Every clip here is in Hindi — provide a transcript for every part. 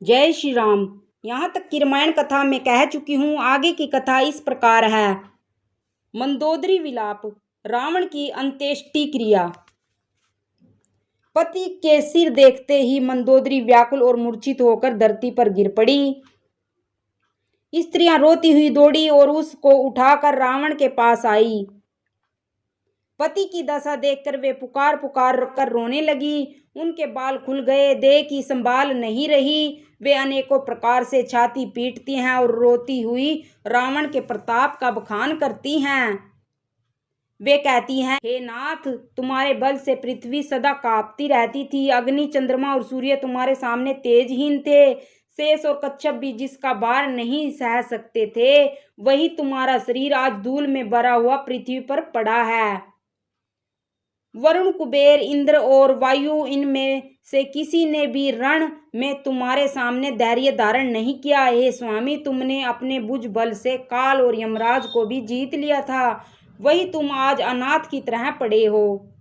जय श्री राम। यहाँ तक की रामायण कथा में कह चुकी हूँ। आगे की कथा इस प्रकार है। मंदोदरी विलाप, रावण की अंत्येष्टि क्रिया। पति के सिर देखते ही मंदोदरी व्याकुल और मूर्छित होकर धरती पर गिर पड़ी। स्त्रियां रोती हुई दौड़ी और उसको उठाकर रावण के पास आई। पति की दशा देखकर वे पुकार पुकार कर रोने लगी। उनके बाल खुल गए, देह की संभाल नहीं रही। वे अनेकों प्रकार से छाती पीटती हैं और रोती हुई रावण के प्रताप का बखान करती हैं। वे कहती हैं, हे नाथ, तुम्हारे बल से पृथ्वी सदा कांपती रहती थी। अग्नि, चंद्रमा और सूर्य तुम्हारे सामने तेजहीन थे। शेष और कच्छप भी जिसका भार नहीं सह सकते थे, वही तुम्हारा शरीर आज धूल में भरा हुआ पृथ्वी पर पड़ा है। वरुण, कुबेर, इंद्र और वायु, इनमें से किसी ने भी रण में तुम्हारे सामने धैर्य धारण नहीं किया। हे स्वामी, तुमने अपने भुज बल से काल और यमराज को भी जीत लिया था, वही तुम आज अनाथ की तरह पड़े हो।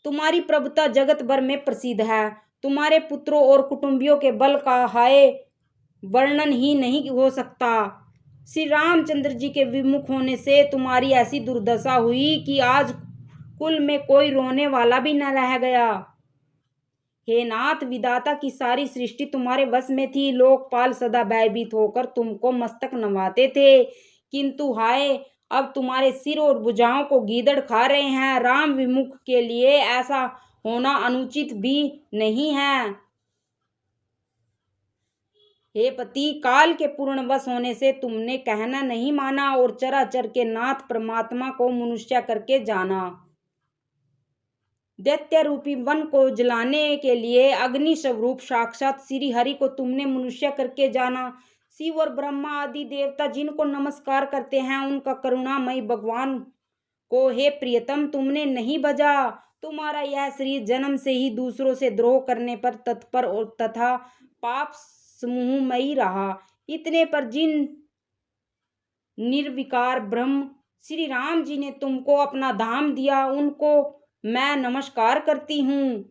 तुम्हारी प्रभुता जगत भर में प्रसिद्ध है। तुम्हारे पुत्रों और कुटुंबियों के बल का हाय वर्णन ही नहीं हो सकता। श्री रामचंद्र जी के विमुख होने से तुम्हारी ऐसी दुर्दशा हुई कि आज कुल में कोई रोने वाला भी न रह गया। हे नाथ, विधाता की सारी सृष्टि तुम्हारे वश में थी। लोकपाल सदा भयभीत होकर तुमको मस्तक नवाते थे, किंतु हाय, अब तुम्हारे सिर और भुजाओं को गीदड़ खा रहे हैं। राम विमुख के लिए ऐसा होना अनुचित भी नहीं है। हे पति, काल के पूर्ण वश होने से तुमने कहना नहीं माना और चराचर के नाथ परमात्मा को मनुष्य करके जाना। दैत्य रूपी वन को जलाने के लिए अग्नि स्वरूप साक्षात श्री हरि को तुमने मनुष्य करके जाना। शिव और ब्रह्मा आदि देवता जिनको नमस्कार करते हैं, उनका करुणामयी भगवान को हे प्रियतम तुमने नहीं भजा। तुम्हारा यह शरीर जन्म से ही दूसरों से द्रोह करने पर तत्पर और तथा पाप समूहमयी रहा। इतने पर जिन निर्विकार ब्रह्म श्री राम जी ने तुमको अपना धाम दिया, उनको मैं नमस्कार करती हूँ।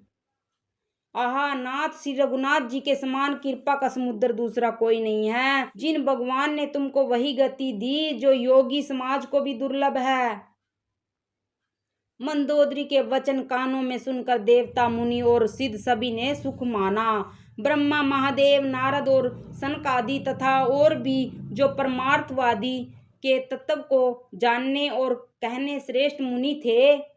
आहा नाथ, श्री रघुनाथ जी के समान कृपा का समुद्र दूसरा कोई नहीं है। जिन भगवान ने तुमको वही गति दी जो योगी समाज को भी दुर्लभ है। मंदोदरी के वचन कानों में सुनकर देवता, मुनि और सिद्ध सभी ने सुख माना। ब्रह्मा, महादेव, नारद और सनक आदि तथा और भी जो परमार्थवादी के तत्व को जानने और कहने श्रेष्ठ मुनि थे,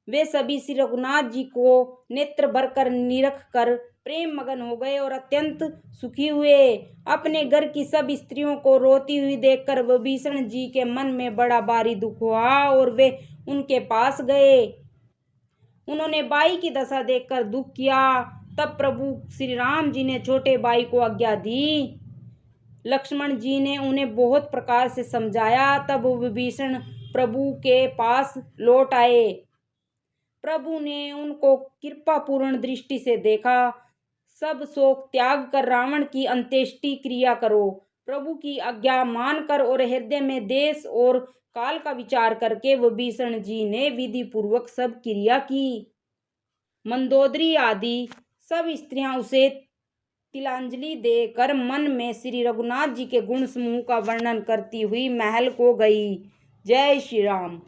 वे सभी श्री रघुनाथ जी को नेत्र भर कर निरख कर प्रेम मगन हो गए और अत्यंत सुखी हुए। अपने घर की सब स्त्रियों को रोती हुई देखकर विभीषण जी के मन में बड़ा भारी दुख हुआ और वे उनके पास गए। उन्होंने बाई की दशा देखकर दुख किया। तब प्रभु श्री राम जी ने छोटे भाई को आज्ञा दी। लक्ष्मण जी ने उन्हें बहुत प्रकार से समझाया। तब विभीषण प्रभु के पास लौट आए। प्रभु ने उनको कृपापूर्ण दृष्टि से देखा। सब शोक त्याग कर रावण की अंत्येष्टि क्रिया करो। प्रभु की आज्ञा मानकर और हृदय में देश और काल का विचार करके विभीषण जी ने विधि पूर्वक सब क्रिया की। मंदोदरी आदि सब स्त्रियां उसे तिलांजलि देकर मन में श्री रघुनाथ जी के गुण समूह का वर्णन करती हुई महल को गई। जय श्री राम।